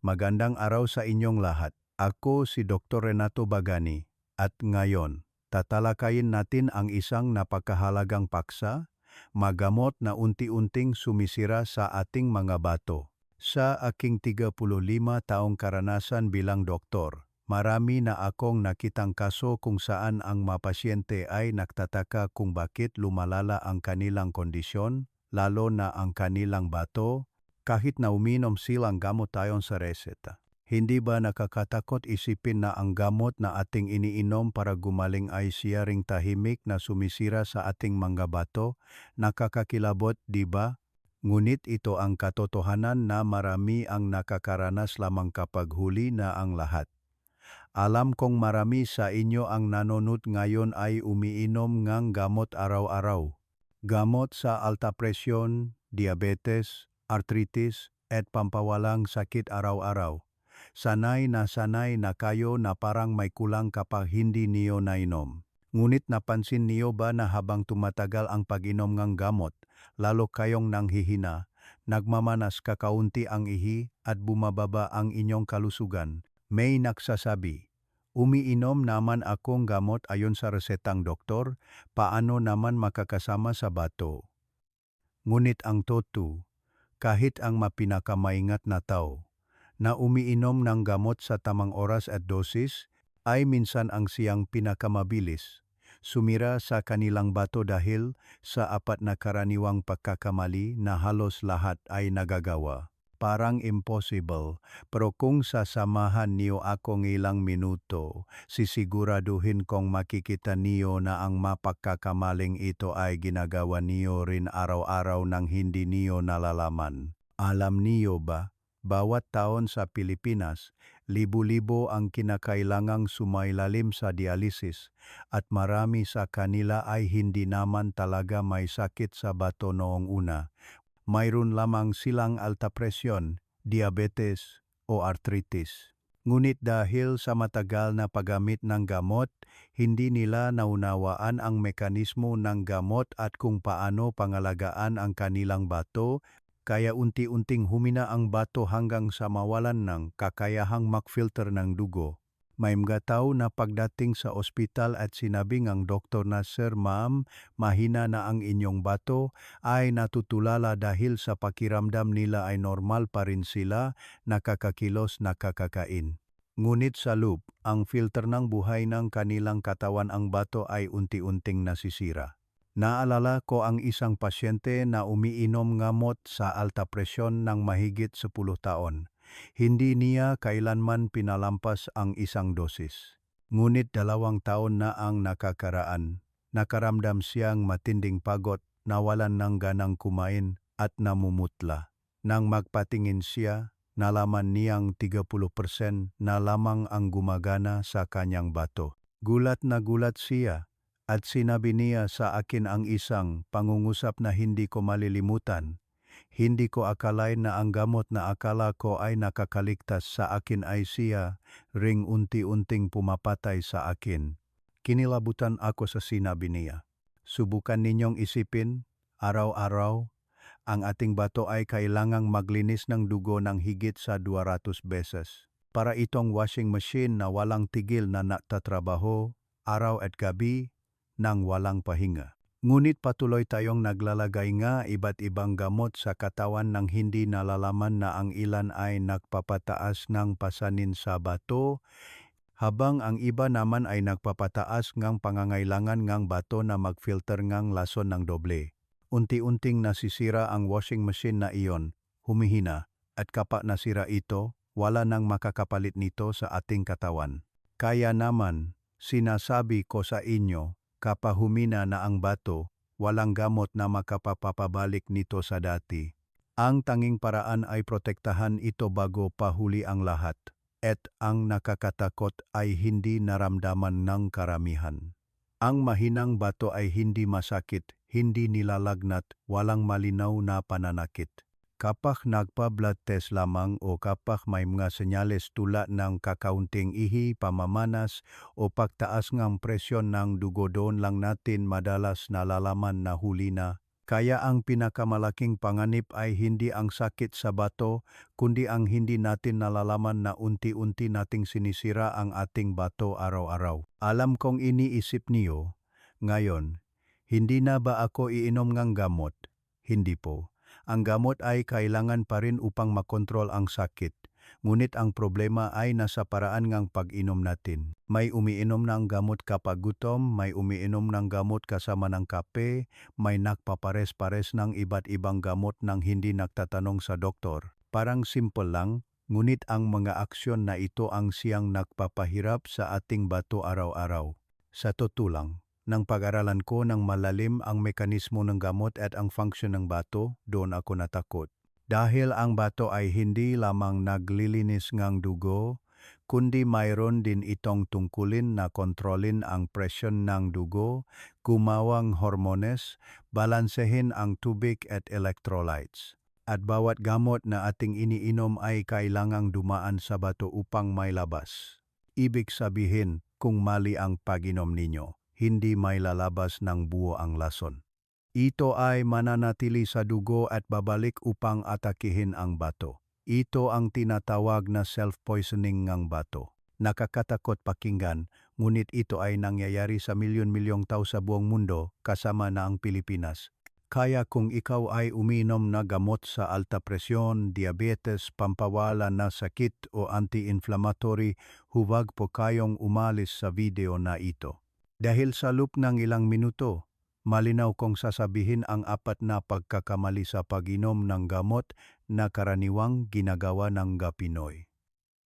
Magandang araw sa inyong lahat. Ako si Dr. Renato Bagani at ngayon, tatalakayin natin ang isang napakahalagang paksa, magamot na unti-unting sumisira sa ating mga bato. Sa aking 35 taong karanasan bilang doktor, marami na akong nakitang kaso kung saan ang mga pasyente ay nagtataka kung bakit lumalala ang kanilang kondisyon, lalo na ang kanilang bato, kahit na uminom silang gamot ayon sa reseta. Hindi ba nakakatakot isipin na ang gamot na ating iniinom para gumaling ay siyaring tahimik na sumisira sa ating mga bato? Nakakakilabot, di ba? Ngunit ito ang katotohanan na marami ang nakakaranas lamang kapag huli na ang lahat. Alam kong marami sa inyo ang nanonood ngayon ay umiinom ng gamot araw-araw. Gamot sa alta presyon, diabetes, arthritis, at pampawalang sakit araw-araw. Sanay na kayo na parang may kulang kapag hindi niyo nainom. Ngunit napansin niyo ba na habang tumatagal ang pag-inom ng gamot, lalo kayong nanghihina, nagmamanas kakaunti ang ihi at bumababa ang inyong kalusugan? May nagsasabi, umiinom naman akong gamot ayon sa resetang doktor, paano naman makakasama sa bato? Ngunit ang totoo, kahit ang mapinakamaingat na tao na umiinom ng gamot sa tamang oras at dosis, ay minsan ang siyang pinakamabilis sumira sa kanilang bato dahil sa apat na karaniwang pagkakamali na halos lahat ay nagagawa. Parang impossible, pero kung sasamahan niyo ako ng ilang minuto, sisiguraduhin kong makikita niyo na ang mapagkakamaling ito ay ginagawa niyo rin araw-araw nang hindi niyo nalalaman. Alam niyo ba, bawat taon sa Pilipinas, libo-libo ang kinakailangang sumailalim sa dialysis at marami sa kanila ay hindi naman talaga may sakit sa bato noong una. Mayroon lamang silang alta presyon, diabetes o arthritis. Ngunit dahil sa matagal na paggamit ng gamot, hindi nila naunawaan ang mekanismo ng gamot at kung paano pangalagaan ang kanilang bato, kaya unti-unting humina ang bato hanggang sa mawalan ng kakayahang mag-filter ng dugo. May mga tao na pagdating sa ospital at sinabi ng doktor na, "Sir, ma'am, mahina na ang inyong bato," ay natutulala dahil sa pakiramdam nila ay normal pa rin sila, nakakakilos, nakakakain. Ngunit sa loob, ang filter ng buhay ng kanilang katawan, ang bato ay unti-unting nasisira. Naalala ko ang isang pasyente na umiinom gamot sa alta presyon ng mahigit 10 taon. Hindi niya kailanman pinalampas ang isang dosis. Ngunit 2 taon na ang nakakaraan. Nakaramdam siyang matinding pagod, nawalan ng ganang kumain at namumutla. Nang magpatingin siya, nalaman niyang 30% na lamang ang gumagana sa kanyang bato. Gulat na gulat siya at sinabi niya sa akin ang isang pangungusap na hindi ko malilimutan. Hindi ko akalain na ang gamot na akala ko ay nakakaligtas sa akin ay siya ring unti-unting pumapatay sa akin. Kinilabutan ako sa sinabi niya. Subukan ninyong isipin, araw-araw, ang ating bato ay kailangang maglinis ng dugo ng higit sa 200 beses. Para itong washing machine na walang tigil na nagtatrabaho, araw at gabi, nang walang pahinga. Ngunit patuloy tayong naglalagay nga iba't ibang gamot sa katawan nang hindi nalalaman na ang ilan ay nagpapataas ng pasanin sa bato, habang ang iba naman ay nagpapataas ng pangangailangan ng bato na mag-filter ng lason ng doble. Unti-unting nasisira ang washing machine na iyon, humihina, at kapag nasira ito, wala nang makakapalit nito sa ating katawan. Kaya naman, sinasabi ko sa inyo, kapag humina na ang bato, walang gamot na makapapabalik nito sa dati. Ang tanging paraan ay protektahan ito bago pahuli ang lahat. At ang nakakatakot ay hindi naramdaman ng karamihan. Ang mahinang bato ay hindi masakit, hindi nilalagnat, walang malinaw na pananakit. Kapag nagpa-blood test lamang o kapag may mga senyales tulad ng kakaunting ihi, pamamanas o pagtaas ng presyon ng dugo, doon lang natin madalas nalalaman na huli na Kaya ang pinakamalaking panganib ay hindi ang sakit sa bato, kundi ang hindi natin nalalaman na unti-unti nating sinisira ang ating bato araw-araw. Alam kong iniisip niyo, ngayon, hindi na ba ako iinom ng gamot? Hindi po. Ang gamot ay kailangan pa rin upang makontrol ang sakit. Ngunit ang problema ay nasa paraan ng pag-inom natin. May umiinom ng gamot kapag gutom, may umiinom ng gamot kasama ng kape, may nagpapares-pares ng iba't ibang gamot nang hindi nagtatanong sa doktor. Parang simple lang, ngunit ang mga aksyon na ito ang siyang nagpapahirap sa ating bato araw-araw. Sa totoo lang, nang pag-aralan ko ng malalim ang mekanismo ng gamot at ang function ng bato, doon ako natakot. Dahil ang bato ay hindi lamang naglilinis ng dugo, kundi mayroon din itong tungkulin na kontrolin ang presyon ng dugo, gumawang hormones, balansehin ang tubig at electrolytes. At bawat gamot na ating iniinom ay kailangang dumaan sa bato upang mailabas. Ibig sabihin, kung mali ang pag-inom ninyo, hindi may lalabas ng buo ang lason. Ito ay mananatili sa dugo at babalik upang atakihin ang bato. Ito ang tinatawag na self-poisoning ng bato. Nakakatakot pakinggan, ngunit ito ay nangyayari sa milyon-milyong tao sa buong mundo, kasama na ang Pilipinas. Kaya kung ikaw ay uminom na gamot sa alta presyon, diabetes, pampawala na sakit o anti-inflammatory, huwag po kayong umalis sa video na ito. Dahil sa loop ng ilang minuto, malinaw kong sasabihin ang 4 na pagkakamali sa pag-inom ng gamot na karaniwang ginagawa ng Pinoy.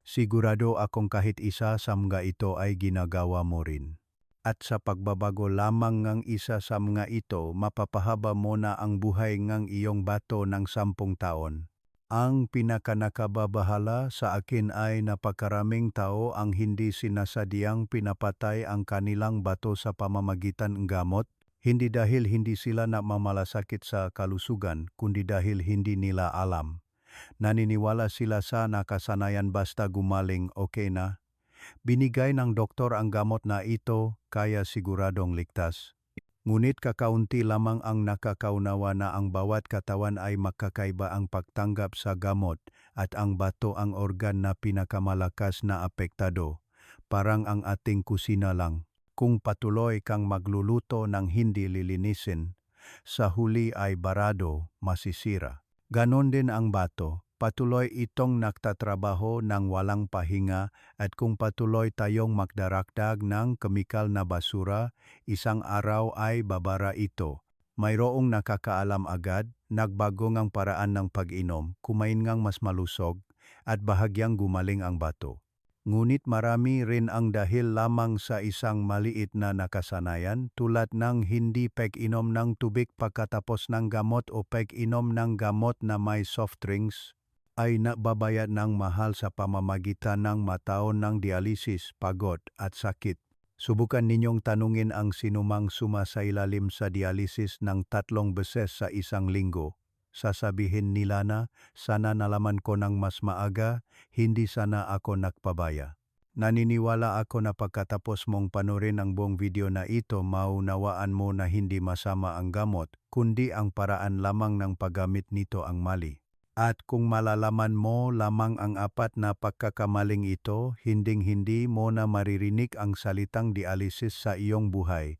Sigurado akong kahit isa sa mga ito ay ginagawa mo rin. At sa pagbabago lamang ng isa sa mga ito, mapapahaba mo na ang buhay ng iyong bato ng 10 taon. Ang pinakanakababahala sa akin ay napakaraming tao ang hindi sinasadyang pinapatay ang kanilang bato sa pamamagitan ng gamot. Hindi dahil hindi sila namamalasakit sa kalusugan, kundi dahil hindi nila alam. Naniniwala sila sa nakasanayan basta gumaling okay na. Binigay ng doktor ang gamot na ito, kaya siguradong ligtas. Ngunit kakaunti lamang ang nakakaunawa na ang bawat katawan ay makakaiba ang pagtanggap sa gamot at ang bato ang organ na pinakamalakas na apektado. Parang ang ating kusina lang. Kung patuloy kang magluluto ng hindi lilinisin, sa huli ay barado, masisira. Ganon din ang bato, patuloy itong nagtatrabaho ng walang pahinga at kung patuloy tayong magdarakdag ng kemikal na basura, isang araw ay babara ito. Mayroong nakakaalam agad, nagbago ngang paraan ng pag-inom, kumain ngang mas malusog, at bahagyang gumaling ang bato. Ngunit marami rin ang dahil lamang sa isang maliit na nakasanayan tulad ng hindi pag-inom ng tubig pagkatapos ng gamot o pag-inom ng gamot na may soft drinks ay nababayad ng mahal sa pamamagitan ng mataon ng dialysis, pagod at sakit. Subukan ninyong tanungin ang sinumang sumasailalim sa dialysis ng 3 beses sa isang linggo. Sasabihin nila na, sana nalaman ko ng mas maaga, hindi sana ako nagpabaya. Naniniwala ako na pagkatapos mong panurin ang buong video na ito, maunawaan mo na hindi masama ang gamot, kundi ang paraan lamang ng paggamit nito ang mali. At kung malalaman mo lamang ang 4 na pagkakamaling ito, hinding-hindi mo na maririnig ang salitang dialysis sa iyong buhay.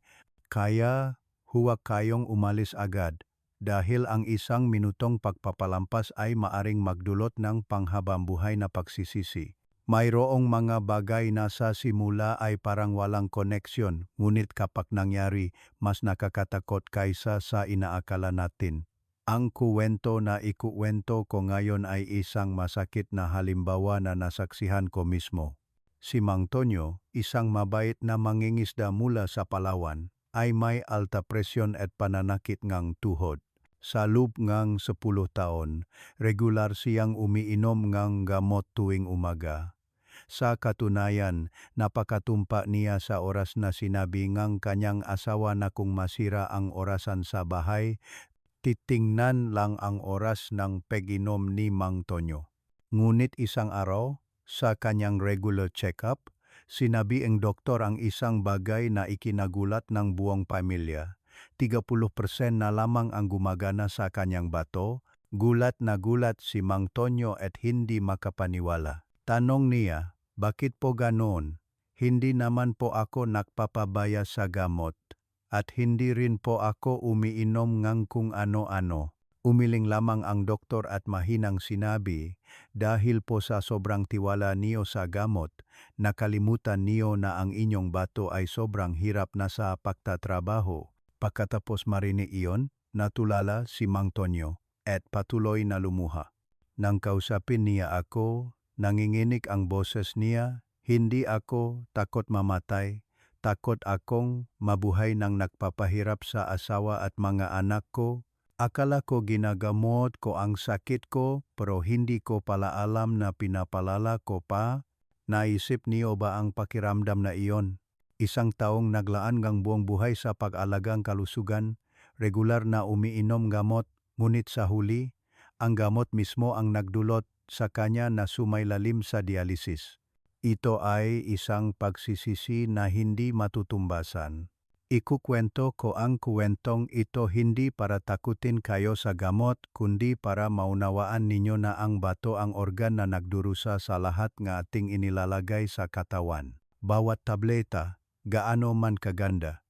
Kaya, huwag kayong umalis agad. Dahil ang 1 minutong pagpapalampas ay maaring magdulot ng panghabambuhay na pagsisisi. Mayroong mga bagay na sa simula ay parang walang koneksyon, ngunit kapag nangyari, mas nakakatakot kaysa sa inaakala natin. Ang kuwento na ikuwento ko ngayon ay isang masakit na halimbawa na nasaksihan ko mismo. Si Mang Tonyo, isang mabait na mangingisda mula sa Palawan, ay may alta presyon at pananakit ng tuhod. Sa loob ng 10 taon, regular siyang umiinom ng gamot tuwing umaga. Sa katunayan, napakatumpa niya sa oras na sinabi ng kanyang asawa na kung masira ang orasan sa bahay, titingnan lang ang oras ng pag-inom ni Mang Tonyo. Ngunit isang araw, sa kanyang regular check-up, sinabi ang doktor ang isang bagay na ikinagulat ng buong pamilya. 30% na lamang ang gumagana sa kanyang bato. Gulat na gulat si Mang Tonyo at hindi makapaniwala. Tanong niya, bakit po ganoon? Hindi naman po ako nagpapabaya sa gamot. At hindi rin po ako umiinom ng kung ano-ano. Umiling lamang ang doktor at mahinang sinabi, dahil po sa sobrang tiwala niyo sa gamot, nakalimutan niyo na ang inyong bato ay sobrang hirap na sa pagtatrabaho. Pagkatapos marinig iyon, natulala si Mang Tonyo at patuloy na lumuha. Nang kausapin niya ako, nanginginig ang boses niya, hindi ako takot mamatay, takot akong mabuhay nang nagpapahirap sa asawa at mga anak ko. Akala ko ginagamot ko ang sakit ko, pero hindi ko pala alam na pinapalala ko pa. Naisip niyo ba ang pakiramdam na iyon? Isang taong naglaan ng buong buhay sa pag-alagang kalusugan, regular na umiinom gamot, ngunit sa huli, ang gamot mismo ang nagdulot sa kanya na sumailalim sa dialysis. Ito ay isang pagsisisi na hindi matutumbasan. Ikukwento ko ang kwentong ito hindi para takutin kayo sa gamot, kundi para maunawaan ninyo na ang bato ang organ na nagdurusa sa lahat ng ating inilalagay sa katawan. Bawat tableta, gaano man kaganda,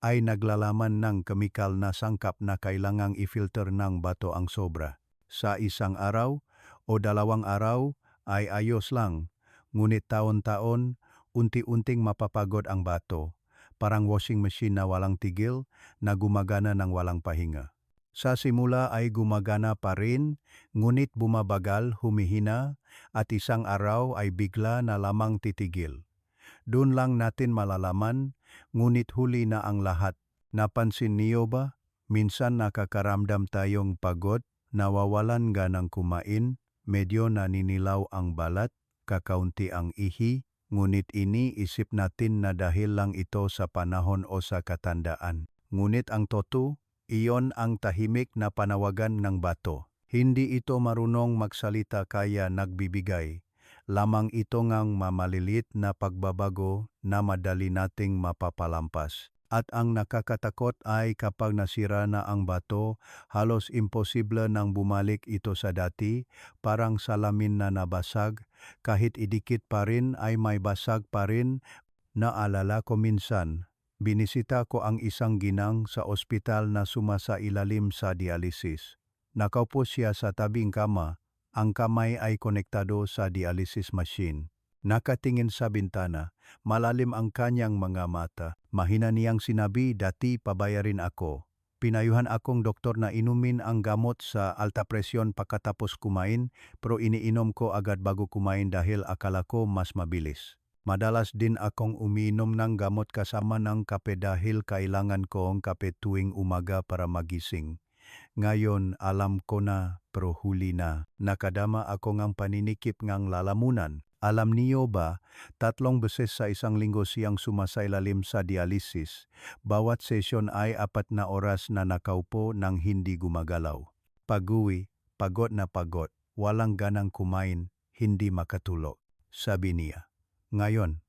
ay naglalaman ng kemikal na sangkap na kailangang i-filter ng bato ang sobra. Sa isang araw o 2 araw ay ayos lang, ngunit taon-taon, unti-unting mapapagod ang bato. Parang washing machine na walang tigil, na gumagana ng walang pahinga. Sa simula ay gumagana pa rin, ngunit bumabagal, humihina, at isang araw ay bigla na lamang titigil. Doon lang natin malalaman, ngunit huli na ang lahat. Napansin niyo ba? Minsan nakakaramdam tayong pagod, nawawalan ganang kumain, medyo naninilaw ang balat, kakaunti ang ihi, ngunit iniisip natin na dahil lang ito sa panahon o sa katandaan. Ngunit ang totoo, iyon ang tahimik na panawagan ng bato. Hindi ito marunong magsalita kaya nagbibigay. Lamang ito ngang mamalilit na pagbabago na madali nating mapapalampas. At ang nakakatakot ay kapag nasira na ang bato, halos imposible nang bumalik ito sa dati, parang salamin na nabasag, kahit idikit pa rin ay may basag pa rin. Naalala ko minsan, binisita ko ang isang ginang sa ospital na sumasailalim sa dialysis. Nakaupo siya sa tabing kama, ang kamay ay konektado sa dialysis machine. Nakatingin sa bintana, malalim ang kanyang mga mata. Mahina niyang sinabi, dati pabayarin ako. Pinayuhan akong doktor na inumin ang gamot sa alta presyon pagkatapos kumain, pero iniinom ko agad bago kumain dahil akala ko mas mabilis. Madalas din akong umiinom ng gamot kasama ng kape dahil kailangan ko ang kape tuwing umaga para magising. Ngayon alam ko na, pero huli na. Nakadama ako ng paninikip ng lalamunan. Alam niyo ba, 3 beses sa isang linggo siyang sumasailalim sa dialysis. Bawat sesyon ay 4 na oras na nakaupo nang hindi gumagalaw. Pag-uwi, pagod na pagod, walang ganang kumain, hindi makatulog. Sabi niya, ngayon,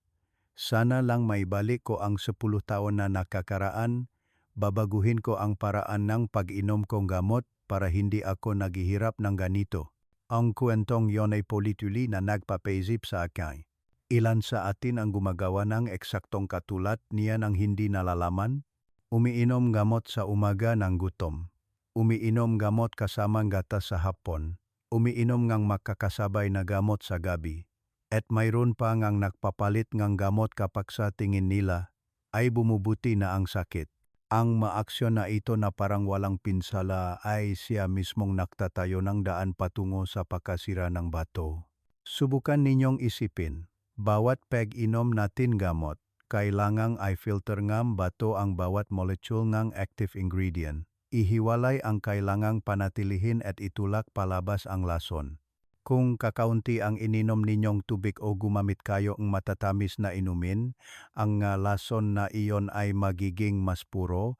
sana lang maibalik ko ang 10 taon na nakakaraan, babaguhin ko ang paraan ng pag-inom kong gamot para hindi ako naghihirap ng ganito. Ang kwentong yon ay polituloy na nagpapaisip sa akin. Ilan sa atin ang gumagawa ng eksaktong katulad niya nang hindi nalalaman? Umiinom gamot sa umaga ng gutom. Umiinom gamot kasamang gatas sa hapon. Umiinom ngang makakasabay na gamot sa gabi. At mayroon pa ngang nagpapalit ngang gamot kapag sa tingin nila ay bumubuti na ang sakit. Ang maaksyon na ito na parang walang pinsala ay siya mismong nagtatayo ng daan patungo sa pagkasira ng bato. Subukan ninyong isipin, bawat pag-inom natin gamot, kailangang ay filter ng bato ang bawat molecule ng active ingredient. Ihiwalay ang kailangang panatilihin at itulak palabas ang lason. Kung kakaunti ang ininom ninyong tubig o gumamit kayo ng matatamis na inumin, ang lason na iyon ay magiging mas puro.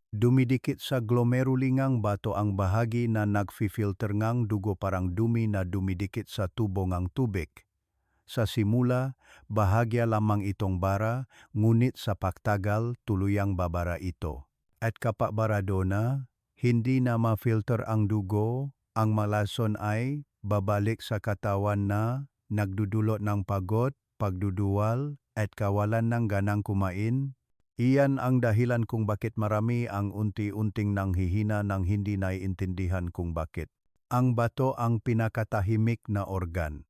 Dumidikit sa glomerulingang bato ang bahagi na nagfi-filter ngang dugo parang dumi na dumidikit sa tubo ngang tubig. Sa simula, bahagya lamang itong bara, ngunit sa pagtagal tuluyang babara ito. at kapabarado na, hindi na ma-filter ang dugo, ang malason ay babalik sa katawan na nagdudulot ng pagod, pagduduwal, at kawalan ng ganang kumain. Iyan ang dahilan kung bakit marami ang unti-unting nanghihina nang hindi naiintindihan kung bakit. Ang bato ang pinakatahimik na organ.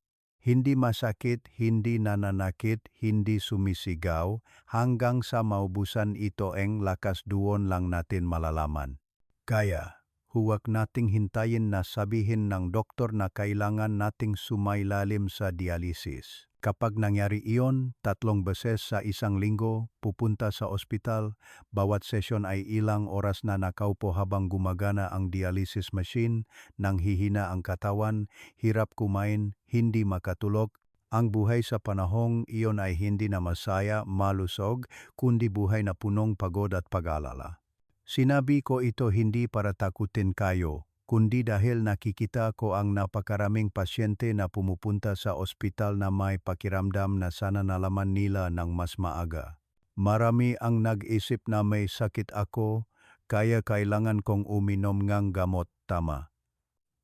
Hindi masakit, hindi nananakit, hindi sumisigaw, hanggang sa maubusan ito ang lakas doon lang natin malalaman. Kaya, huwag nating hintayin na sabihin ng doktor na kailangan nating sumailalim sa dialysis. Kapag nangyari iyon, 3 beses sa isang linggo, pupunta sa ospital, bawat sesyon ay ilang oras na nakaupo habang gumagana ang dialysis machine, nanghihina ang katawan, hirap kumain, hindi makatulog. Ang buhay sa panahong iyon ay hindi na masaya, malusog, kundi buhay na punong pagod at pag-alala. Sinabi ko ito hindi para takutin kayo, kundi dahil nakikita ko ang napakaraming pasyente na pumupunta sa ospital na may pakiramdam na sana nalaman nila ng mas maaga. Marami ang nag-isip na may sakit ako, kaya kailangan kong uminom ng gamot tama.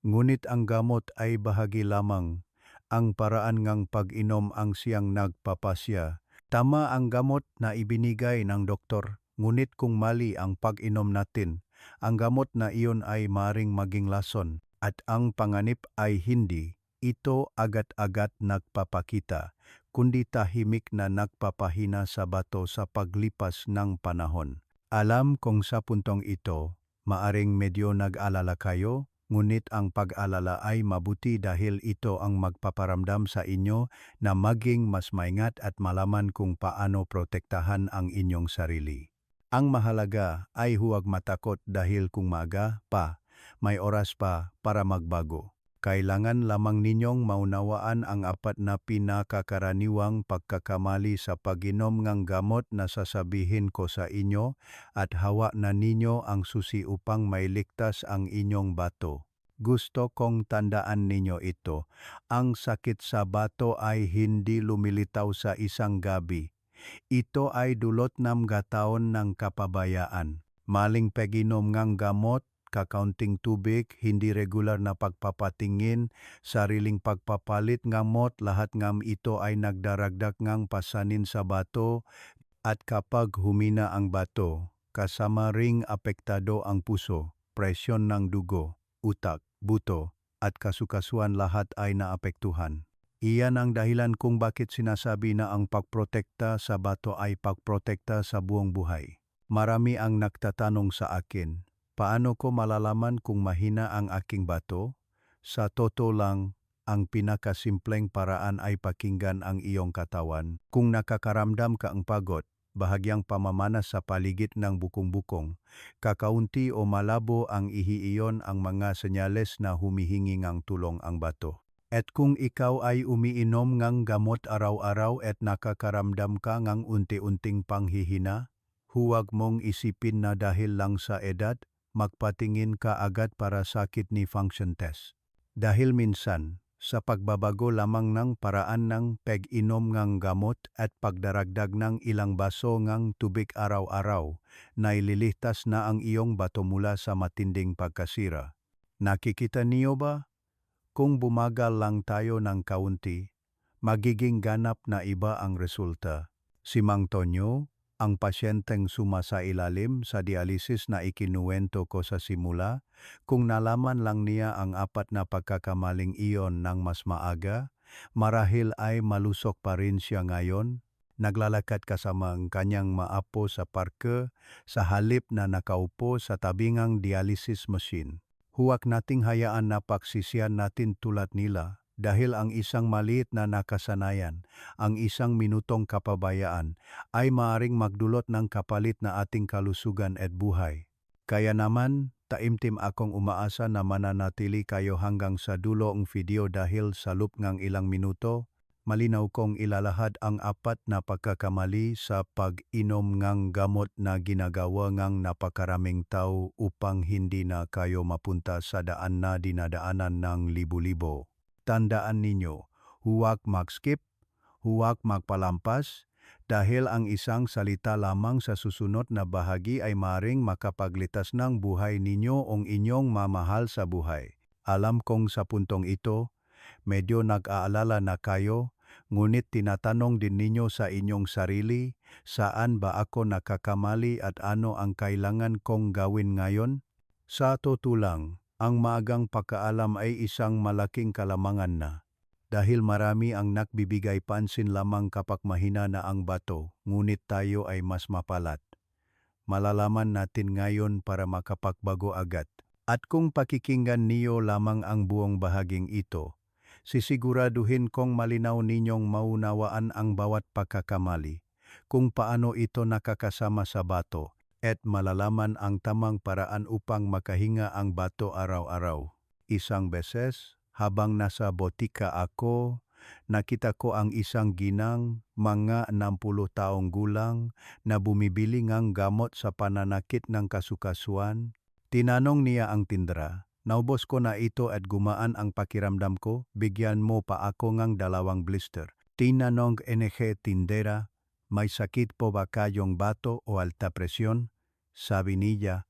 Ngunit ang gamot ay bahagi lamang. Ang paraan ng pag-inom ang siyang nagpapasya. Tama ang gamot na ibinigay ng doktor, ngunit kung mali ang pag-inom natin, ang gamot na iyon ay maring maging lason, at ang panganib ay hindi ito agad-agad nagpapakita, kundi tahimik na nagpapahina sa bato sa paglipas ng panahon. Alam kong sa puntong ito, maaring medyo nag-alala kayo, ngunit ang pag-alala ay mabuti dahil ito ang magpaparamdam sa inyo na maging mas maingat at malaman kung paano protektahan ang inyong sarili. Ang mahalaga ay huwag matakot dahil kung maaga pa, may oras pa para magbago. Kailangan lamang ninyong maunawaan ang 4 na pinakakaraniwang pagkakamali sa pag-inom ng gamot na sasabihin ko sa inyo at hawak na ninyo ang susi upang mailigtas ang inyong bato. Gusto kong tandaan ninyo ito. Ang sakit sa bato ay hindi lumilitaw sa isang gabi. Ito ay dulot ng taon ng kapabayaan. Maling pag-inom ng gamot, kakaunting tubig, hindi regular na pagpapatingin, sariling pagpapalit gamot, lahat ng ito ay nagdaragdag ng pasanin sa bato, at kapag humina ang bato, kasama ring apektado ang puso, presyon ng dugo, utak, buto, at kasukasuan lahat ay naapektuhan. Iyan ang dahilan kung bakit sinasabi na ang pagprotekta sa bato ay pagprotekta sa buong buhay. Marami ang nagtatanong sa akin, paano ko malalaman kung mahina ang aking bato? Sa totoo lang, ang pinakasimpleng paraan ay pakinggan ang iyong katawan. Kung nakakaramdam ka ang pagod, bahagyang pamamanas sa paligid ng bukong-bukong, kakaunti o malabo ang iyon ang mga senyales na humihingi ng tulong ang bato. At kung ikaw ay umiinom ng gamot araw-araw at nakakaramdam ka ng unti-unting panghihina, huwag mong isipin na dahil lang sa edad, magpatingin ka agad para sa kidney function test. Dahil minsan, sa pagbabago lamang ng paraan ng pag-inom ng gamot at pagdaragdag ng ilang baso ng tubig araw-araw, naililitas na ang iyong bato mula sa matinding pagkasira. Nakikita niyo ba? Kung bumagal lang tayo ng kaunti, magiging ganap na iba ang resulta. Si Mang Tonyo, ang pasyenteng sumasailalim sa dialysis na ikinuwento ko sa simula, kung nalaman lang niya ang 4 na pagkakamaling iyon ng mas maaga, marahil ay malusok pa rin siya ngayon. Naglalakad kasama ang kanyang maapo sa parke sa halip na nakaupo sa tabingang dialysis machine. Huwag nating hayaan na pagsisiyan natin tulad nila dahil ang isang maliit na nakasanayan, ang isang minutong kapabayaan ay maaring magdulot ng kapalit na ating kalusugan at buhay. Kaya naman, taimtim akong umaasa na mananatili kayo hanggang sa dulo ng video dahil sa loob ng ilang minuto, malinaw kong ilalahad ang 4 na pagkakamali sa pag-inom ng gamot na ginagawa ng napakaraming tao upang hindi na kayo mapunta sa daan na dinadaanan ng libo-libo. Tandaan ninyo, huwag mag-skip, huwag magpalampas, dahil ang isang salita lamang sa susunod na bahagi ay maring makapaglitas ng buhay ninyo o inyong mamahal sa buhay. Alam kong sa puntong ito, medyo nag-aalala na kayo, ngunit tinatanong din ninyo sa inyong sarili, saan ba ako nakakamali at ano ang kailangan kong gawin ngayon? Sa totoo lang, ang maagang pagkaalam ay isang malaking kalamangan na. Dahil marami ang nagbibigay pansin lamang kapag mahina na ang bato, ngunit tayo ay mas mapalat. Malalaman natin ngayon para makapagbago agad. At kung pakikinggan niyo lamang ang buong bahaging ito, sisiguraduhin kong malinaw ninyong maunawaan ang bawat pagkakamali, kung paano ito nakakasama sa bato, at malalaman ang tamang paraan upang makahinga ang bato araw-araw. Isang beses, habang nasa botika ako, nakita ko ang isang ginang, mga 60 taong gulang, na bumibili ng gamot sa pananakit ng kasukasuan. Tinanong niya ang tindera, "Naubos ko na ito at gumaan ang pakiramdam ko, bigyan mo pa ako ng 2 blister." Tinanong NG tindera, "May sakit po ba kayong bato o alta presyon?" Sabi niya,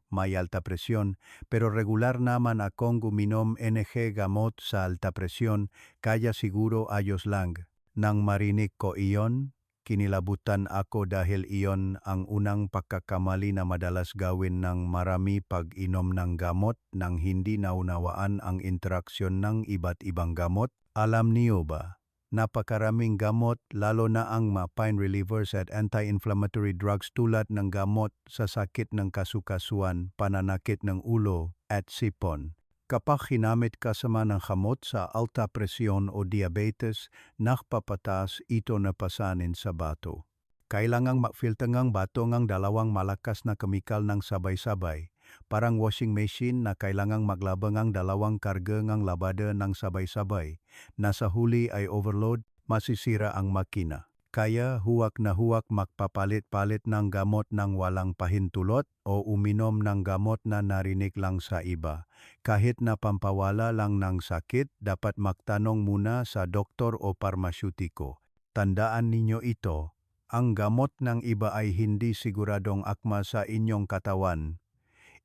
may alta presyon, pero regular naman akong uminom NG gamot sa alta presyon, kaya siguro ayos lang. Nang marinig ko iyon, kinilabutan ako dahil iyon ang unang pagkakamali na madalas gawin ng marami pag-inom ng gamot nang hindi naunawaan ang interaksyon ng iba't ibang gamot. Alam niyo ba? Napakaraming gamot, lalo na ang pain relievers at anti-inflammatory drugs tulad ng gamot sa sakit ng kasukasuan, pananakit ng ulo, at sipon. Kapag hinamit kasama ng gamot sa alta presyon o diabetes, nakpapataas ito na pasanin sa bato. Kailangang ma-filter ng bato ng 2 malakas na kemikal ng sabay-sabay. Parang washing machine na kailangang maglaba ng 2 karga ng labada ng sabay-sabay. Nasa huli ay overload, masisira ang makina. Kaya huwag na huwag magpapalit-palit ng gamot ng walang pahintulot o uminom ng gamot na narinig lang sa iba. Kahit na pampawala lang ng sakit, dapat magtanong muna sa doktor o parmasyutiko. Tandaan ninyo ito, ang gamot ng iba ay hindi siguradong akma sa inyong katawan.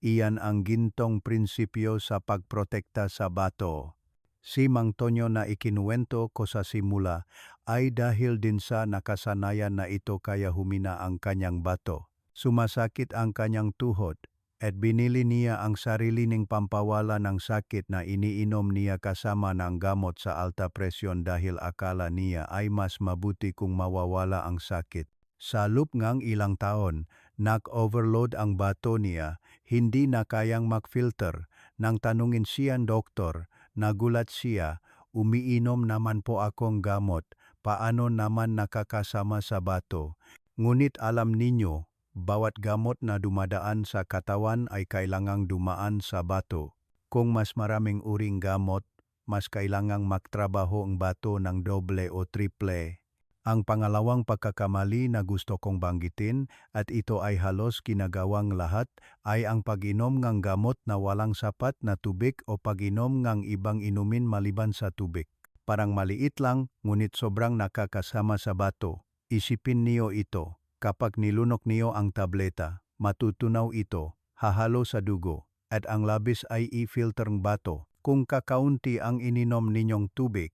Iyan ang gintong prinsipyo sa pagprotekta sa bato. Si Mang Tonyo na ikinuwento ko sa simula ay dahil din sa nakasanayan na ito kaya humina ang kanyang bato. Sumasakit ang kanyang tuhod at binili niya ang sarili ning pampawala ng sakit na iniinom niya kasama ng gamot sa alta presyon dahil akala niya ay mas mabuti kung mawawala ang sakit. Sa loob ng ilang taon, nag-overload ang bato niya, hindi na kayang mag-filter. Nang tanungin siyang doktor, nagulat siya, umiinom naman po akong gamot, paano naman nakakasama sa bato? Ngunit alam ninyo, bawat gamot na dumadaan sa katawan ay kailangang dumaan sa bato. Kung mas maraming uring gamot, mas kailangang magtrabaho ang bato ng doble o triple. Ang pangalawang pagkakamali na gusto kong banggitin, at ito ay halos ginagawang lahat, ay ang pag-inom ng gamot na walang sapat na tubig o pag-inom ng ibang inumin maliban sa tubig. Parang maliit lang, ngunit sobrang nakakasama sa bato. Isipin niyo ito, kapag nilunok niyo ang tableta, matutunaw ito, hahalo sa dugo, at ang labis ay i-filter ng bato. Kung kakaunti ang ininom ninyong tubig,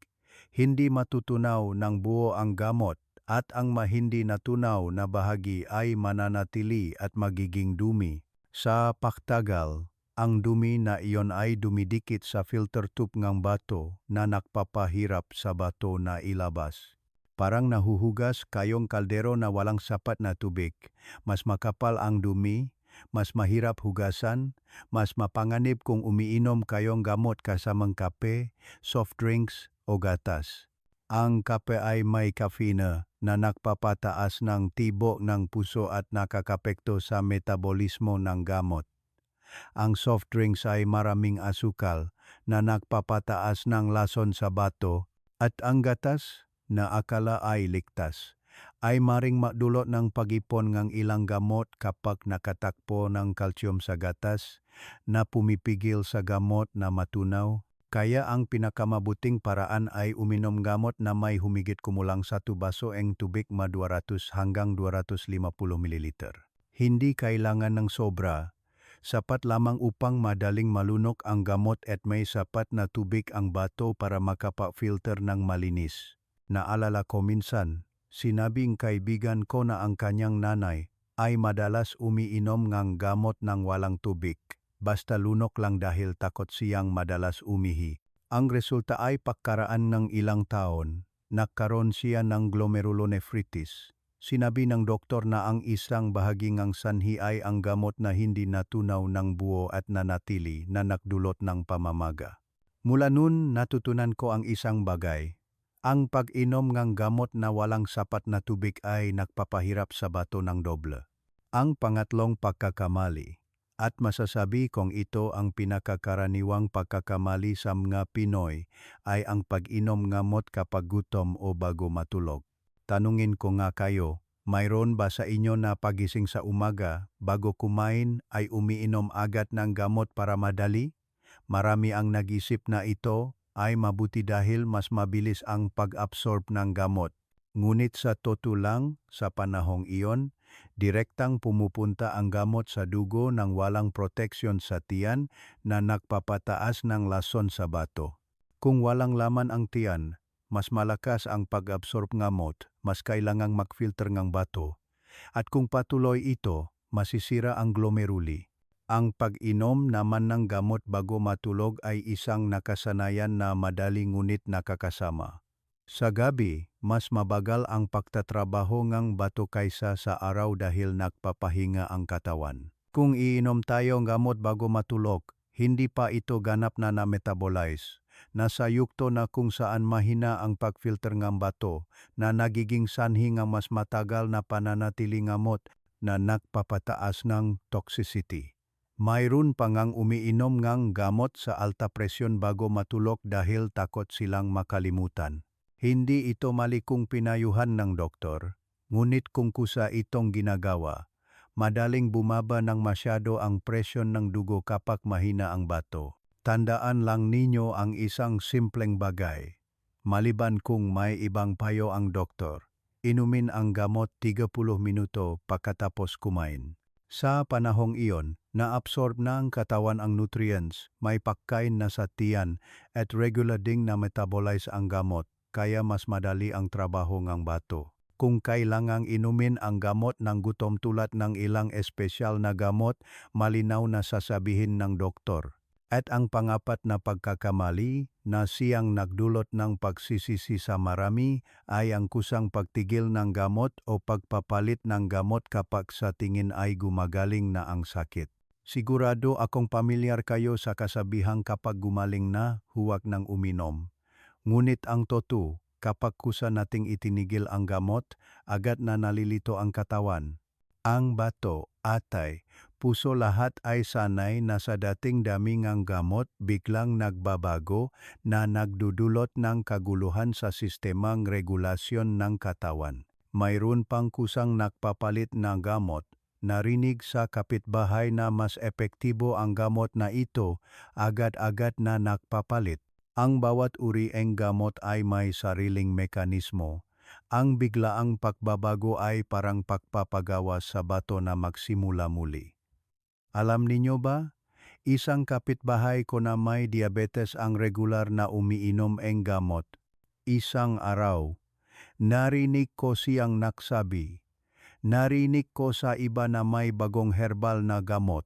hindi matutunaw ng buo ang gamot at ang mahindi natunaw na bahagi ay mananatili at magiging dumi. Sa pagtagal, ang dumi na iyon ay dumidikit sa filter tube ng bato na nagpapahirap sa bato na ilabas. Parang nahuhugas kayong kaldero na walang sapat na tubig. Mas makapal ang dumi, mas mahirap hugasan, mas mapanganib kung umiinom kayong gamot kasamang kape, soft drinks, o gatas. Ang kape ay may caffeine na nagpapataas ng tibok ng puso at nakakapekto sa metabolismo ng gamot. Ang soft drinks ay maraming asukal na nagpapataas ng lason sa bato at ang gatas na akala ay ligtas ay maring madulot ng pag-ipon ng ilang gamot kapag nakatakpo ng kalsiyum sa gatas na pumipigil sa gamot na matunaw. Kaya ang pinakamabuting paraan ay uminom gamot na may humigit kumulang 1 baso ng tubig 200 hanggang 250 mililiter. Hindi kailangan ng sobra. Sapat lamang upang madaling malunok ang gamot at may sapat na tubig ang bato para makapa-filter ng malinis. Naalala ko minsan, sinabing kaibigan ko na ang kanyang nanay ay madalas umiinom ng gamot ng walang tubig. Basta lunok lang dahil takot siyang madalas umihi. Ang resulta ay pagkaraan ng ilang taon, nagkaroon siya ng glomerulonephritis. Sinabi ng doktor na ang isang bahagi ng sanhi ay ang gamot na hindi natunaw ng buo at nanatili na nagdulot ng pamamaga. Mula noon natutunan ko ang isang bagay. Ang pag-inom ng gamot na walang sapat na tubig ay nagpapahirap sa bato ng doble. Ang pangatlong pagkakamali. At masasabi kong ito ang pinakakaraniwang pagkakamali sa mga Pinoy ay ang pag-inom gamot kapag gutom o bago matulog. Tanungin ko nga kayo, mayroon ba sa inyo na pagising sa umaga, bago kumain ay umiinom agad ng gamot para madali? Marami ang nag-isip na ito ay mabuti dahil mas mabilis ang pag-absorb ng gamot. Ngunit sa totoo lang, sa panahong iyon, direktang pumupunta ang gamot sa dugo ng walang proteksyon sa tiyan na nagpapataas ng lason sa bato. Kung walang laman ang tiyan, mas malakas ang pag-absorb ng gamot, mas kailangang mag-filter ng bato. At kung patuloy ito, masisira ang glomeruli. Ang pag-inom naman ng gamot bago matulog ay isang nakasanayan na madali ngunit nakakasama. Sa gabi, mas mabagal ang pagtatrabaho ng bato kaysa sa araw dahil nagpapahinga ang katawan. Kung iinom tayo ng gamot bago matulog, hindi pa ito ganap na na-metabolize. Nasa yugto na kung saan mahina ang pag-filter ng bato na nagiging sanhi ng mas matagal na pananatiling gamot na nagpapataas ng toxicity. Mayroon pa ngang umiinom ng gamot sa alta presyon bago matulog dahil takot silang makalimutan. Hindi ito mali kung pinayuhan ng doktor, ngunit kung kusa itong ginagawa, madaling bumaba ng masyado ang presyon ng dugo kapag mahina ang bato. Tandaan lang ninyo ang isang simpleng bagay. Maliban kung may ibang payo ang doktor, inumin ang gamot 30 minuto pagkatapos kumain. Sa panahong iyon, na-absorb na ang katawan ang nutrients, may pagkain na sa tiyan at regular ding na metabolize ang gamot. Kaya mas madali ang trabaho ng bato. Kung kailangang inumin ang gamot ng gutom tulad ng ilang espesyal na gamot, malinaw na sasabihin ng doktor. At ang pangapat na pagkakamali na siyang nagdulot ng pagsisisi sa marami ay ang kusang pagtigil ng gamot o pagpapalit ng gamot kapag sa tingin ay gumagaling na ang sakit. Sigurado akong pamilyar kayo sa kasabihang kapag gumaling na, huwag nang uminom. Ngunit ang totoo, kapag kusa nating itinigil ang gamot, agad na nalilito ang katawan. Ang bato, atay, puso lahat ay sanay na sa dating dami ng gamot biglang nagbabago na nagdudulot ng kaguluhan sa sistemang regulasyon ng katawan. Mayroon pang kusang nagpapalit ng gamot. Narinig sa kapitbahay na mas epektibo ang gamot na ito, agad-agad na nagpapalit. Ang bawat uri ng gamot ay may sariling mekanismo. Ang biglaang pagbabago ay parang pagpapagawa sa bato na magsimula muli. Alam ninyo ba? Isang kapitbahay ko na may diabetes ang regular na umiinom ng gamot. Isang araw, narinig ko siyang nagsabi, "Narinig ko sa iba na may bagong herbal na gamot.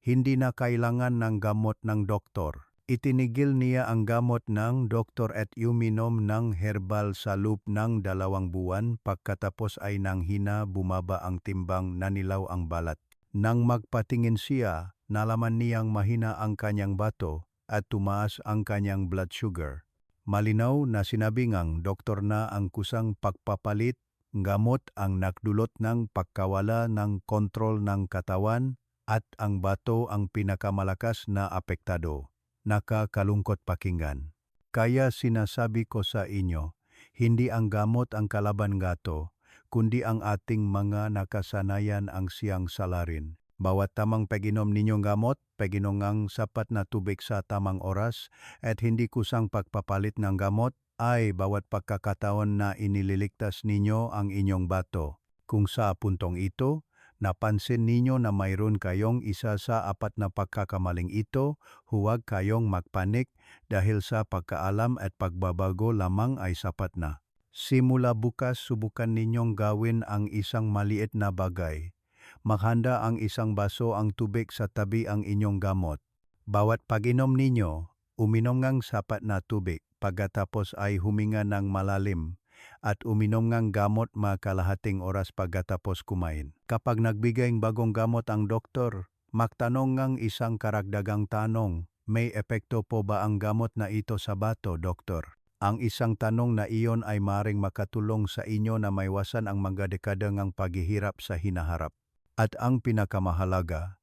Hindi na kailangan ng gamot ng doktor." Itinigil niya ang gamot ng doktor at uminom ng herbal sa loob ng 2 buwan pagkatapos ay nanghina bumaba ang timbang nanilaw ang balat. Nang magpatingin siya, nalaman niyang mahina ang kanyang bato at tumaas ang kanyang blood sugar. Malinaw na sinabi ngang doktor na ang kusang pagpapalit gamot ang nagdulot ng pagkawala ng kontrol ng katawan at ang bato ang pinakamalakas na apektado. Nakakalungkot pakinggan. Kaya sinasabi ko sa inyo, hindi ang gamot ang kalaban gato, kundi ang ating mga nakasanayan ang siyang salarin. Bawat tamang pag-inom ninyong gamot, pag-inom ng sapat na tubig sa tamang oras, at hindi kusang pagpapalit ng gamot ay bawat pagkakataon na inililigtas ninyo ang inyong bato. Kung sa puntong ito, napansin ninyo na mayroon kayong isa sa apat na pagkakamaling ito, huwag kayong magpanik dahil sa pagkaalam at pagbabago lamang ay sapat na. Simula bukas, subukan ninyong gawin ang isang maliit na bagay. Maghanda ang isang baso ang tubig sa tabi ang inyong gamot. Bawat pag-inom ninyo, uminom ng sapat na tubig, pagkatapos ay huminga ng malalim, at uminom ng gamot kalahating oras pagkatapos kumain. Kapag nagbigay ng bagong gamot ang doktor, magtanong ng isang karagdagang tanong, may epekto po ba ang gamot na ito sa bato, doktor? Ang isang tanong na iyon ay maring makatulong sa inyo na maiwasan ang mga dekada ng paghihirap sa hinaharap. At ang pinakamahalaga,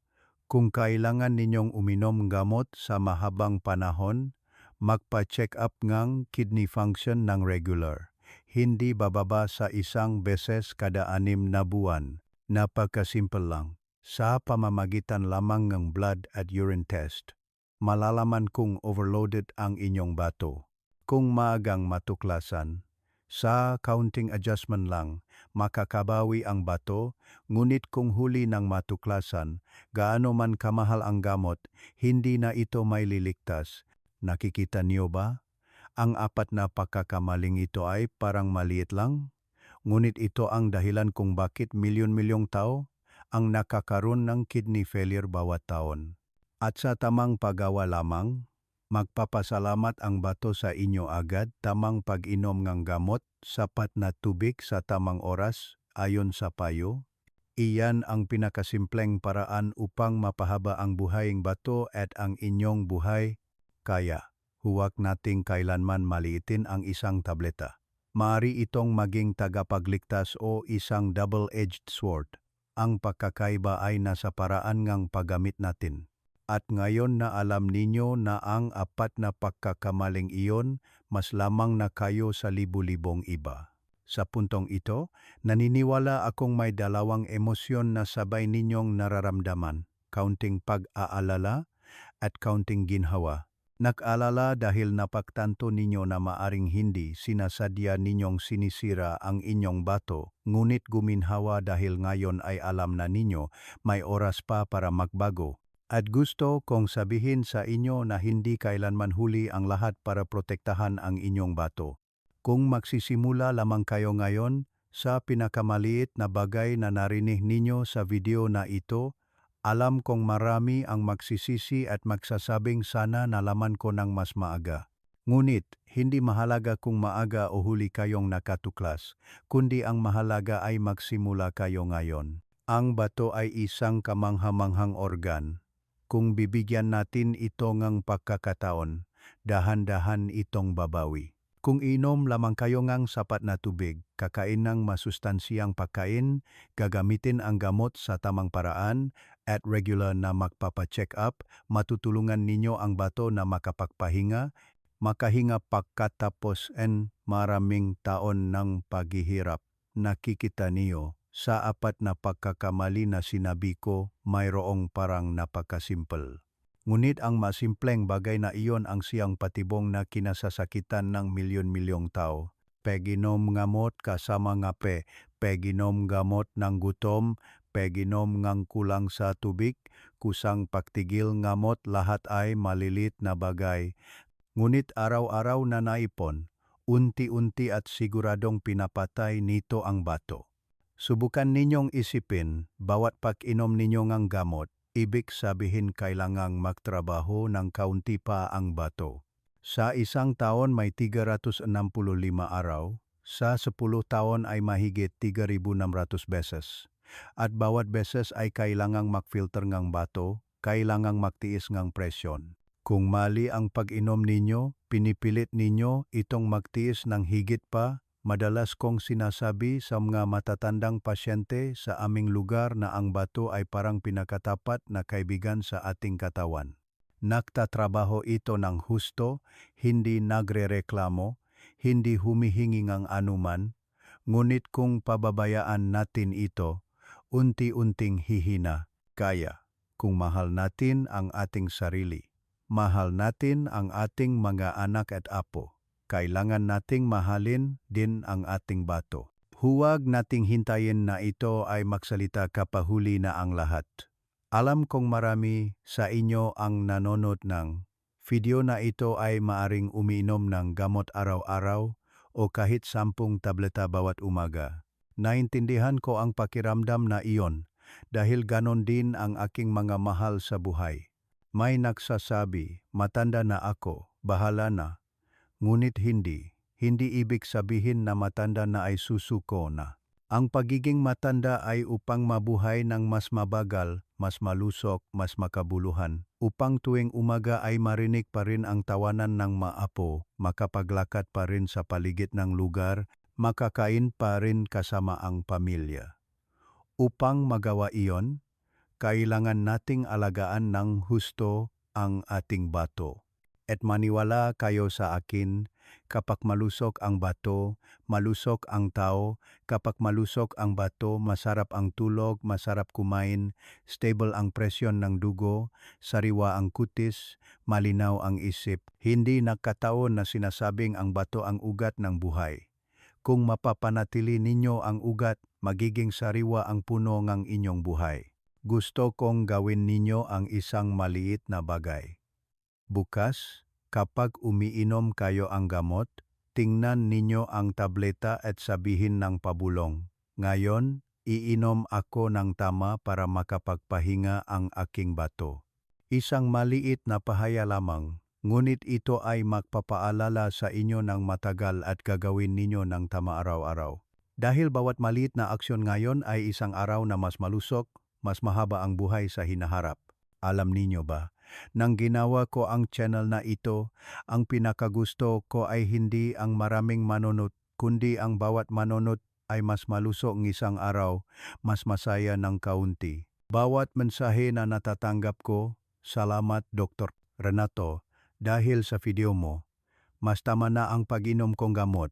kung kailangan ninyong uminom gamot sa mahabang panahon, magpa-check up ng kidney function ng regular. Hindi bababa sa isang beses kada 6 na buwan. Napakasimple lang. Sa pamamagitan lamang ng blood at urine test, malalaman kung overloaded ang inyong bato. Kung maagang matuklasan, sa counting adjustment lang, makakabawi ang bato, ngunit kung huli ng matuklasan, gaano man kamahal ang gamot, hindi na ito may liligtas. Nakikita niyo ba? Ang apat na pagkakamaling ito ay parang maliit lang, ngunit ito ang dahilan kung bakit milyon-milyong tao ang nakakaroon ng kidney failure bawat taon. At sa tamang paggawa lamang, magpapasalamat ang bato sa inyo agad, tamang pag-inom ng gamot, sapat na tubig sa tamang oras, ayon sa payo. Iyan ang pinakasimpleng paraan upang mapahaba ang buhay ng bato at ang inyong buhay. Kaya, huwag nating kailanman maliitin ang isang tableta. Maaari itong maging tagapagligtas o isang double-edged sword. Ang pagkakaiba ay nasa paraan ng paggamit natin. At ngayon na alam ninyo na ang apat na pagkakamaling iyon, mas lamang na kayo sa libu-libong iba. Sa puntong ito, naniniwala akong may dalawang emosyon na sabay ninyong nararamdaman, kaunting pag-aalala at kaunting ginhawa. Nag-alala dahil napagtanto ninyo na maaring hindi sinasadya ninyong sinisira ang inyong bato, ngunit guminhawa dahil ngayon ay alam na ninyo may oras pa para magbago. At gusto kong sabihin sa inyo na hindi kailanman huli ang lahat para protektahan ang inyong bato. Kung magsisimula lamang kayo ngayon sa pinakamaliit na bagay na narinig ninyo sa video na ito, alam kong marami ang magsisisi at magsasabing sana nalaman ko ng mas maaga. Ngunit, hindi mahalaga kung maaga o huli kayong nakatuklas, kundi ang mahalaga ay magsimula kayo ngayon. Ang bato ay isang kamanghamanghang organ. Kung bibigyan natin ito ng pagkakataon, dahan-dahan itong babawi. Kung inom lamang kayo ng sapat na tubig, kakain ng masustansyang pagkain, gagamitin ang gamot sa tamang paraan, at regular na magpapa-check up, matutulungan ninyo ang bato na makapagpahinga, makahinga pagkatapos maraming taon ng paghihirap. Nakikita niyo. Sa apat na pagkakamali na sinabi ko, mayroong parang napakasimpel. Ngunit ang masimpleng bagay na iyon ang siyang patibong na kinasasakitan ng milyon-milyong tao. Pag-inom gamot kasama ngape, pag-inom gamot ng gutom, pag-inom ng kulang sa tubig, kusang pagtigil gamot, lahat ay malilit na bagay. Ngunit araw-araw na naipon, unti-unti at siguradong pinapatay nito ang bato. Subukan ninyong isipin, bawat pag-inom ninyo ng gamot, ibig sabihin kailangang magtrabaho ng kaunti pa ang bato. Sa isang taon may 365 araw, sa 10 taon ay mahigit 3,600 beses. At bawat beses ay kailangang mag-filter ng bato, kailangang magtiis ng presyon. Kung mali ang pag-inom ninyo, pinipilit ninyo itong magtiis ng higit pa. Madalas kong sinasabi sa mga matatandang pasyente sa aming lugar na ang bato ay parang pinakatapat na kaibigan sa ating katawan. Nagtatrabaho ito ng husto, hindi nagrereklamo, hindi humihingi ng anuman, ngunit kung pababayaan natin ito, unti-unting hihina. Kaya, kung mahal natin ang ating sarili, mahal natin ang ating mga anak at apo, kailangan nating mahalin din ang ating bato. Huwag nating hintayin na ito ay magsalita kapahuli na ang lahat. Alam kong marami sa inyo ang nanonood ng video na ito ay maaring umiinom ng gamot araw-araw o kahit 10 tableta bawat umaga. Naintindihan ko ang pakiramdam na iyon dahil ganon din ang aking mga mahal sa buhay. May nagsasabi, matanda na ako, bahala na. Ngunit hindi ibig sabihin na matanda na ay susuko na. Ang pagiging matanda ay upang mabuhay ng mas mabagal, mas malusok, mas makabuluhan, upang tuwing umaga ay marinig pa rin ang tawanan ng maapo, makapaglakad pa rin sa paligid ng lugar, makakain pa rin kasama ang pamilya. Upang magawa iyon, kailangan nating alagaan ng husto ang ating bato. At maniwala kayo sa akin, kapag malusok ang bato, malusok ang tao, kapag malusok ang bato, masarap ang tulog, masarap kumain, stable ang presyon ng dugo, sariwa ang kutis, malinaw ang isip. Hindi nakataon na sinasabing ang bato ang ugat ng buhay. Kung mapapanatili ninyo ang ugat, magiging sariwa ang puno ng inyong buhay. Gusto kong gawin ninyo ang isang maliit na bagay. Bukas, kapag umiinom kayo ang gamot, tingnan ninyo ang tableta at sabihin ng pabulong, ngayon, iinom ako ng tama para makapagpahinga ang aking bato. Isang maliit na pahaya lamang, ngunit ito ay magpapaalala sa inyo ng matagal at gagawin ninyo ng tama araw-araw. Dahil bawat maliit na aksyon ngayon ay isang araw na mas malusok, mas mahaba ang buhay sa hinaharap. Alam ninyo ba? Nang ginawa ko ang channel na ito, ang pinakagusto ko ay hindi ang maraming manunod, kundi ang bawat manunod ay mas malusog ng isang araw, mas masaya ng kaunti. Bawat mensahe na natatanggap ko, salamat Dr. Renato, dahil sa video mo, mas tama na ang pag-inom kong gamot,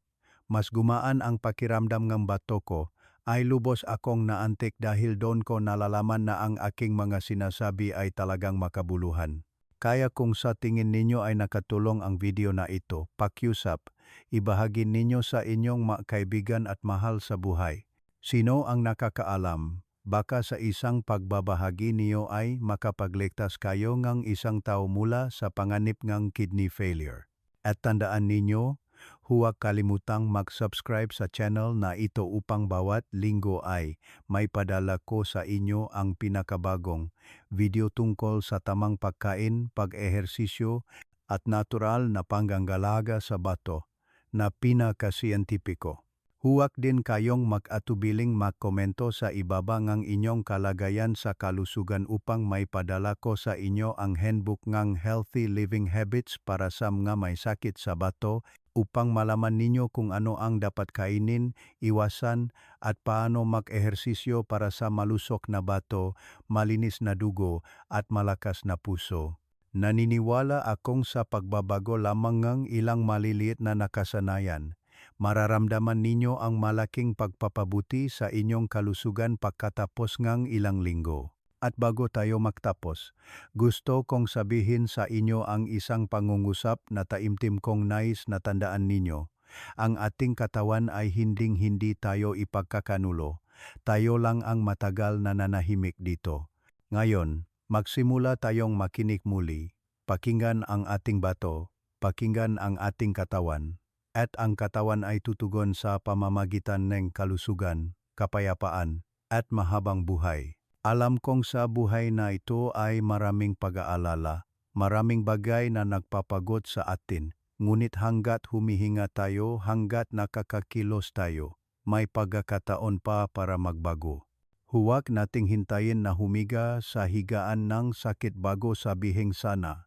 mas gumaan ang pakiramdam ng bato ko, ay lubos akong naantik dahil doon ko nalalaman na ang aking mga sinasabi ay talagang makabuluhan. Kaya kung sa tingin ninyo ay nakatulong ang video na ito, pakiusap, ibahagi ninyo sa inyong mga kaibigan at mahal sa buhay. Sino ang nakakaalam? Baka sa isang pagbabahagi niyo ay makapagligtas kayo ng isang tao mula sa panganib ng kidney failure. At tandaan ninyo, huwag kalimutang mag-subscribe sa channel na ito upang bawat linggo ay may padala ko sa inyo ang pinakabagong video tungkol sa tamang pagkain, pag-ehersisyo at natural na panggangalaga sa bato na pinakasiyentipiko. Huwag din kayong mag-atubiling magkomento sa ibaba ng inyong kalagayan sa kalusugan upang may padala ko sa inyo ang handbook ng Healthy Living Habits para sa mga may sakit sa bato upang malaman ninyo kung ano ang dapat kainin, iwasan at paano mag-ehersisyo para sa malusok na bato, malinis na dugo at malakas na puso. Naniniwala akong sa pagbabago lamang ng ilang maliliit na nakasanayan, mararamdaman ninyo ang malaking pagpapabuti sa inyong kalusugan pagkatapos ng ilang linggo. At bago tayo magtapos, gusto kong sabihin sa inyo ang isang pangungusap na taimtim kong nais na tandaan ninyo. Ang ating katawan ay hinding-hindi tayo ipagkakanulo. Tayo lang ang matagal na nanahimik dito. Ngayon, magsimula tayong makinig muli. Pakinggan ang ating bato, pakinggan ang ating katawan. At ang katawan ay tutugon sa pamamagitan ng kalusugan, kapayapaan, at mahabang buhay. Alam kong sa buhay na ito ay maraming pag-aalala, maraming bagay na nagpapagod sa atin. Ngunit hanggat humihinga tayo, hanggat nakakakilos tayo, may pagkakataon pa para magbago. Huwag nating hintayin na humiga sa higaan ng sakit bago sabihin sana.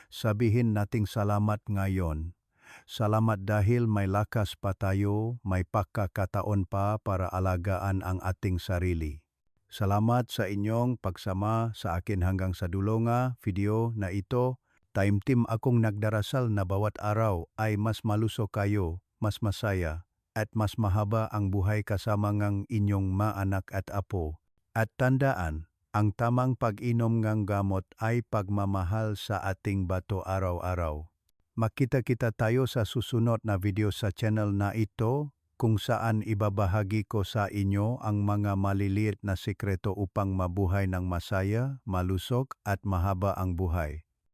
Sabihin nating salamat ngayon. Salamat dahil may lakas pa tayo, may pagkakataon pa para alagaan ang ating sarili. Salamat sa inyong pagsama sa akin hanggang sa dulo nga video na ito. Taimtim akong nagdarasal na bawat araw ay mas malusog kayo, mas masaya, at mas mahaba ang buhay kasama ng inyong maanak at apo. At tandaan, Ang tamang pag-inom ng gamot ay pagmamahal sa ating bato araw-araw. Makita-kita tayo sa susunod na video sa channel na ito kung saan ibabahagi ko sa inyo ang mga maliliit na sikreto upang mabuhay ng masaya, malusog at mahaba ang buhay.